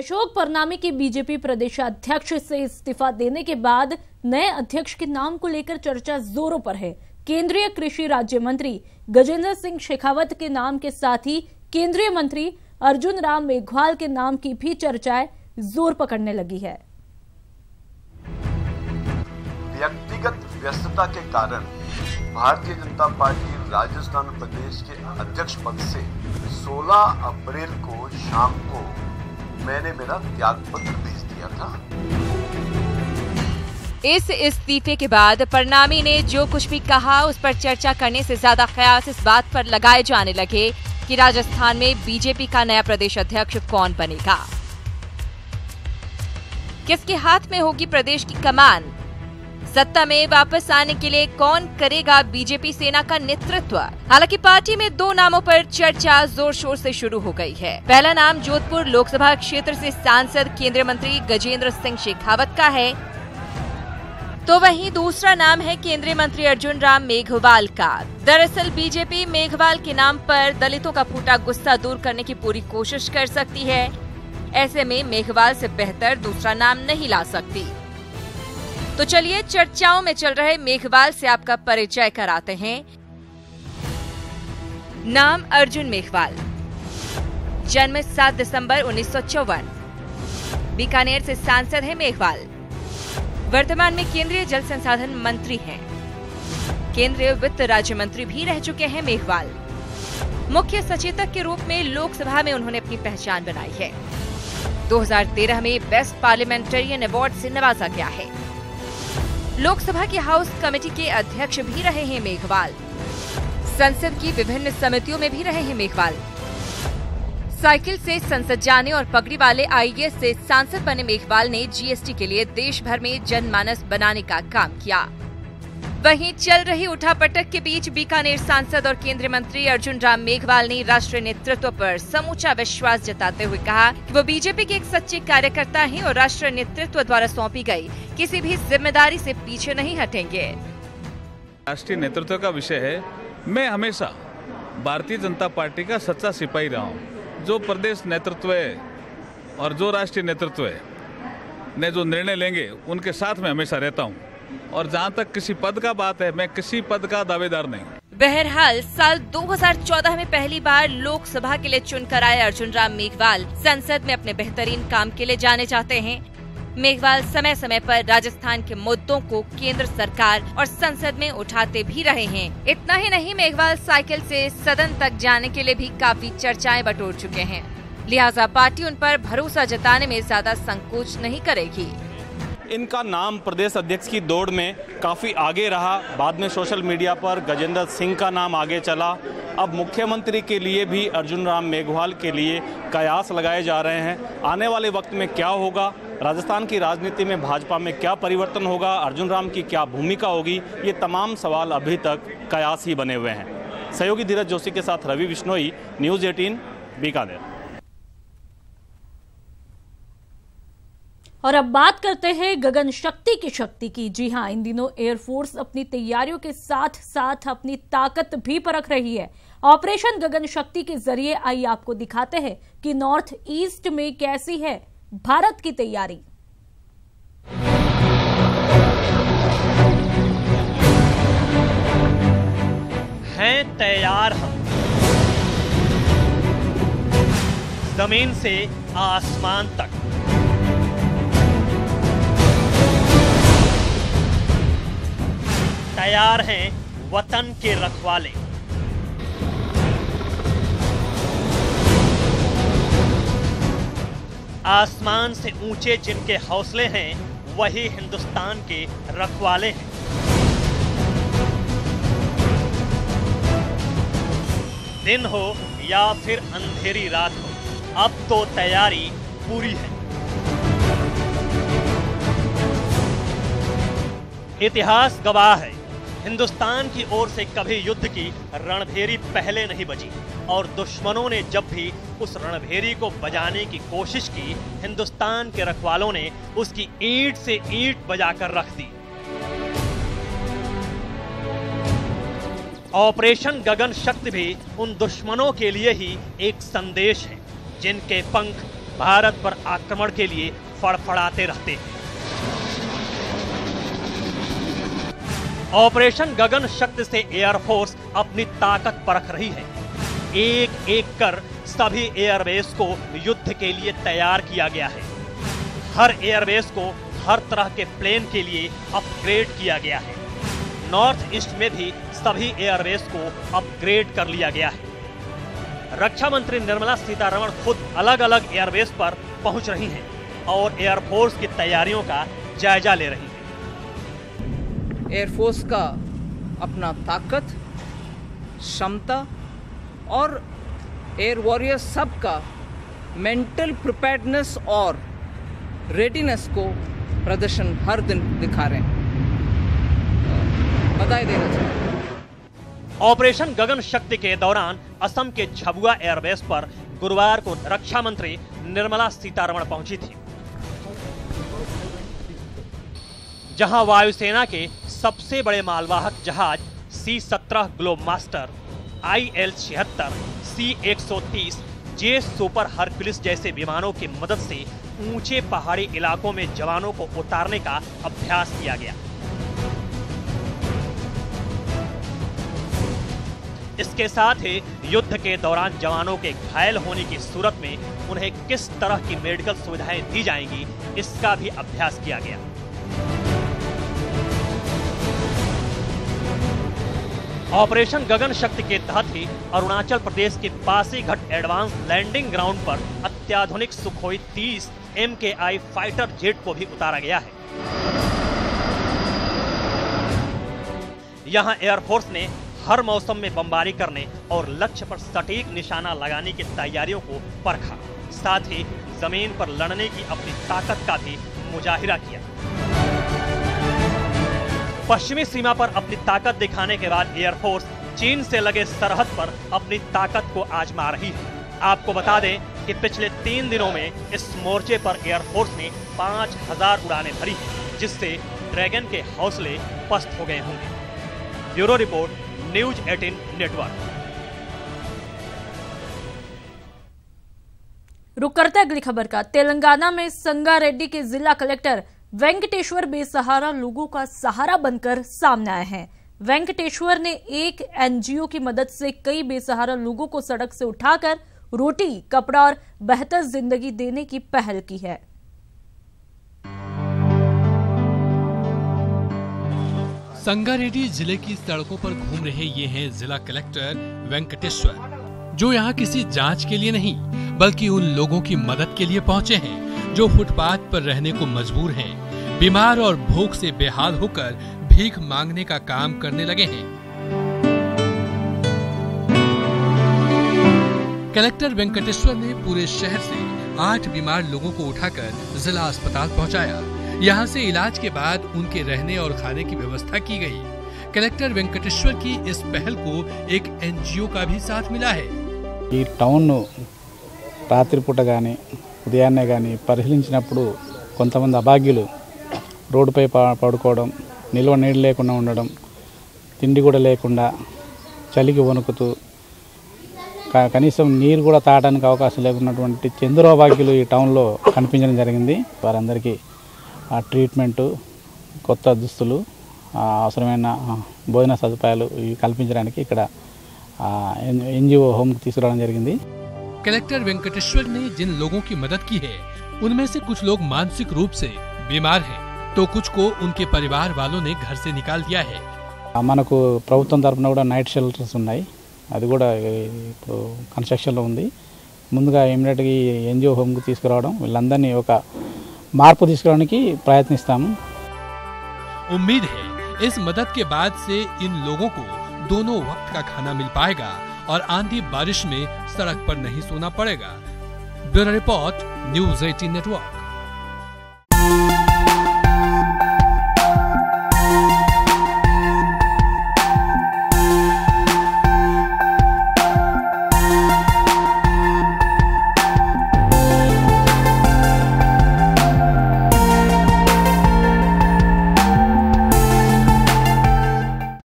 अशोक परनामी के बीजेपी प्रदेशाध्यक्ष से इस्तीफा देने के बाद नए अध्यक्ष के नाम को लेकर चर्चा जोरों पर है। केंद्रीय कृषि राज्य मंत्री गजेंद्र सिंह शेखावत के नाम के साथ ही केंद्रीय मंत्री अर्जुन राम मेघवाल के नाम की भी चर्चाएं जोर पकड़ने लगी है। व्यक्तिगत व्यस्तता के कारण भारतीय जनता पार्टी राजस्थान प्रदेश के अध्यक्ष पद से 16 अप्रैल को शाम को मैंने मेरा त्याग पत्र भेज दिया था। इस इस्तीफे के बाद परनामी ने जो कुछ भी कहा उस पर चर्चा करने से ज्यादा कयास इस बात पर लगाए जाने लगे कि राजस्थान में बीजेपी का नया प्रदेश अध्यक्ष कौन बनेगा, किसके हाथ में होगी प्रदेश की कमान, सत्ता में वापस आने के लिए कौन करेगा बीजेपी सेना का नेतृत्व। हालांकि पार्टी में दो नामों पर चर्चा जोर शोर से शुरू हो गई है। पहला नाम जोधपुर लोकसभा क्षेत्र से सांसद केंद्रीय मंत्री गजेंद्र सिंह शेखावत का है, तो वहीं दूसरा नाम है केंद्रीय मंत्री अर्जुन राम मेघवाल का। दरअसल बीजेपी मेघवाल के नाम पर दलितों का फूटा गुस्सा दूर करने की पूरी कोशिश कर सकती है। ऐसे में मेघवाल से बेहतर दूसरा नाम नहीं ला सकती। तो चलिए चर्चाओं में चल रहे मेघवाल से आपका परिचय कराते हैं। नाम अर्जुन मेघवाल, जन्म 7 दिसंबर 1954, बीकानेर से सांसद है मेघवाल। वर्तमान में केंद्रीय जल संसाधन मंत्री हैं। केंद्रीय वित्त राज्य मंत्री भी रह चुके हैं मेघवाल। मुख्य सचेतक के रूप में लोकसभा में उन्होंने अपनी पहचान बनाई है। 2013 में बेस्ट पार्लियामेंटेरियन अवार्ड से नवाजा गया है। लोकसभा की हाउस कमेटी के अध्यक्ष भी रहे हैं मेघवाल। संसद की विभिन्न समितियों में भी रहे हैं मेघवाल। साइकिल से संसद जाने और पगड़ी वाले आईएएस से सांसद बने मेघवाल ने जीएसटी के लिए देश भर में जनमानस बनाने का काम किया। वहीं चल रही उठापटक के बीच बीकानेर सांसद और केंद्रीय मंत्री अर्जुन राम मेघवाल ने राष्ट्रीय नेतृत्व पर समूचा विश्वास जताते हुए कहा कि वो बीजेपी के एक सच्चे कार्यकर्ता हैं और राष्ट्रीय नेतृत्व द्वारा सौंपी गई किसी भी जिम्मेदारी से पीछे नहीं हटेंगे। राष्ट्रीय नेतृत्व का विषय है। मैं हमेशा भारतीय जनता पार्टी का सच्चा सिपाही रहा हूँ। जो प्रदेश नेतृत्व है और जो राष्ट्रीय नेतृत्व है ने जो निर्णय लेंगे उनके साथ में हमेशा रहता हूँ। और जहाँ तक किसी पद का बात है, मैं किसी पद का दावेदार नहीं। बहरहाल साल 2014 में पहली बार लोकसभा के लिए चुनकर आए अर्जुन राम मेघवाल संसद में अपने बेहतरीन काम के लिए जाने जाते हैं। मेघवाल समय समय पर राजस्थान के मुद्दों को केंद्र सरकार और संसद में उठाते भी रहे हैं। इतना ही नहीं, मेघवाल साइकिल से सदन तक जाने के लिए भी काफी चर्चाएं बटोर चुके हैं। लिहाजा पार्टी उन पर भरोसा जताने में ज्यादा संकोच नहीं करेगी। इनका नाम प्रदेश अध्यक्ष की दौड़ में काफ़ी आगे रहा। बाद में सोशल मीडिया पर गजेंद्र सिंह का नाम आगे चला। अब मुख्यमंत्री के लिए भी अर्जुन राम मेघवाल के लिए कयास लगाए जा रहे हैं। आने वाले वक्त में क्या होगा, राजस्थान की राजनीति में भाजपा में क्या परिवर्तन होगा, अर्जुन राम की क्या भूमिका होगी, ये तमाम सवाल अभी तक कयास ही बने हुए हैं। सहयोगी धीरज जोशी के साथ रवि बिश्नोई, न्यूज़ 18 बीकानेर। और अब बात करते हैं गगन शक्ति की शक्ति की। जी हां, इन दिनों एयरफोर्स अपनी तैयारियों के साथ साथ अपनी ताकत भी परख रही है। ऑपरेशन गगन शक्ति के जरिए आइए आपको दिखाते हैं कि नॉर्थ ईस्ट में कैसी है भारत की तैयारी। हैं तैयार हम, जमीन से आसमान तक। तैयार हैं वतन के रखवाले। आसमान से ऊंचे जिनके हौसले हैं वही हिंदुस्तान के रखवाले हैं। दिन हो या फिर अंधेरी रात हो, अब तो तैयारी पूरी है। इतिहास गवाह है, हिंदुस्तान की ओर से कभी युद्ध की रणभेरी पहले नहीं बजी और दुश्मनों ने जब भी उस रणभेरी को बजाने की कोशिश की, हिंदुस्तान के रखवालों ने उसकी ईंट से ईंट बजाकर रख दी। ऑपरेशन गगन शक्ति भी उन दुश्मनों के लिए ही एक संदेश है जिनके पंख भारत पर आक्रमण के लिए फड़फड़ाते रहते हैं। ऑपरेशन गगन शक्ति से एयरफोर्स अपनी ताकत परख रही है। एक एक कर सभी एयरबेस को युद्ध के लिए तैयार किया गया है। हर एयरबेस को हर तरह के प्लेन के लिए अपग्रेड किया गया है। नॉर्थ ईस्ट में भी सभी एयरबेस को अपग्रेड कर लिया गया है। रक्षा मंत्री निर्मला सीतारमण खुद अलग अलग एयरबेस पर पहुंच रही हैं और एयरफोर्स की तैयारियों का जायजा ले रही हैं। एयरफोर्स का अपना ताकत, क्षमता और एयर वॉरियर्स सबका मेंटल प्रिपेयर्डनेस और रेडीनेस को प्रदर्शन हर दिन दिखा रहे हैं। बधाई देना चाहिए। ऑपरेशन गगन शक्ति के दौरान असम के झबुआ एयरबेस पर गुरुवार को रक्षा मंत्री निर्मला सीतारमण पहुंची थी, जहां वायुसेना के सबसे बड़े मालवाहक जहाज C-17 ग्लोबमास्टर, IL-76, C-130, जे सुपर हरक्यूलिस जैसे विमानों की मदद से ऊंचे पहाड़ी इलाकों में जवानों को उतारने का अभ्यास किया गया। इसके साथ ही युद्ध के दौरान जवानों के घायल होने की सूरत में उन्हें किस तरह की मेडिकल सुविधाएं दी जाएंगी, इसका भी अभ्यास किया गया। ऑपरेशन गगन शक्ति के तहत ही अरुणाचल प्रदेश के पासीघाट एडवांस लैंडिंग ग्राउंड पर अत्याधुनिक सुखोई 30 MKI फाइटर जेट को भी उतारा गया है। यहां एयरफोर्स ने हर मौसम में बमबारी करने और लक्ष्य पर सटीक निशाना लगाने की तैयारियों को परखा, साथ ही जमीन पर लड़ने की अपनी ताकत का भी मुजाहिरा किया। पश्चिमी सीमा पर अपनी ताकत दिखाने के बाद एयरफोर्स चीन से लगे सरहद पर अपनी ताकत को आजमा रही है। आपको बता दें कि पिछले 3 दिनों में इस मोर्चे पर एयरफोर्स ने 5000 उड़ानें भरी हैं, जिससे ड्रैगन के हौसले पस्त हो गए होंगे। Bureau report, news 18 network. रुक करते अगली खबर का। तेलंगाना में संगारेड्डी के जिला कलेक्टर वेंकटेश्वर बेसहारा लोगों का सहारा बनकर सामने आए हैं। वेंकटेश्वर ने एक NGO की मदद से कई बेसहारा लोगों को सड़क से उठाकर रोटी, कपड़ा और बेहतर जिंदगी देने की पहल की है। संगारेड्डी जिले की सड़कों पर घूम रहे ये हैं जिला कलेक्टर वेंकटेश्वर, जो यहाँ किसी जांच के लिए नहीं बल्कि उन लोगों की मदद के लिए पहुँचे हैं जो फुटपाथ पर रहने को मजबूर हैं, बीमार और भूख से बेहाल होकर भीख मांगने का काम करने लगे हैं। कलेक्टर वेंकटेश्वर ने पूरे शहर से 8 बीमार लोगों को उठाकर जिला अस्पताल पहुंचाया। यहां से इलाज के बाद उनके रहने और खाने की व्यवस्था की गई। कलेक्टर वेंकटेश्वर की इस पहल को एक NGO का भी साथ मिला है। ఈ టౌన్ రాత్రిపూట కానీ ఉదయాన్నే కానీ పరిశీలించినప్పుడు కొంతమంది అభాగ్యులు రోడ్డుపై పడుకోవడం, నిల్వ నీళ్ళు లేకుండా ఉండడం, తిండి కూడా లేకుండా చలికి వణుకుతూ కనీసం నీరు కూడా తాగడానికి అవకాశం లేకున్నటువంటి ఎందరో అభాగ్యులు ఈ టౌన్లో కనిపించడం జరిగింది. వారందరికీ ఆ ట్రీట్మెంటు, కొత్త దుస్తులు, అవసరమైన భోజన సదుపాయాలు ఇవి కల్పించడానికి ఇక్కడ NGO होम తీసుకురావడం జరిగింది। कलेक्टर वेंकटेश्वर ने जिन लोगों की मदद की है उनमें से कुछ लोग मानसिक रूप से बीमार हैं, तो कुछ को उनके परिवार वालों ने घर से निकाल दिया है। మనకు ప్రభుత్వం తరపున కూడా నైట్ షెల్టర్స్ ఉన్నాయి, అది కూడా ఇప్పుడు కన్స్ట్రక్షన్లో ఉంది। ముందుగా ఇమిడియట్గా ఈ NGO హోమ్కి తీసుకురావడం, వీళ్ళందరినీ ఒక మార్పు తీసుకురావడానికి ప్రయత్నిస్తాము। उम्मीद है इस मदद के बाद से इन लोगों को दोनों वक्त का खाना मिल पाएगा और आंधी बारिश में सड़क पर नहीं सोना पड़ेगा। Bureau report, news 18 network.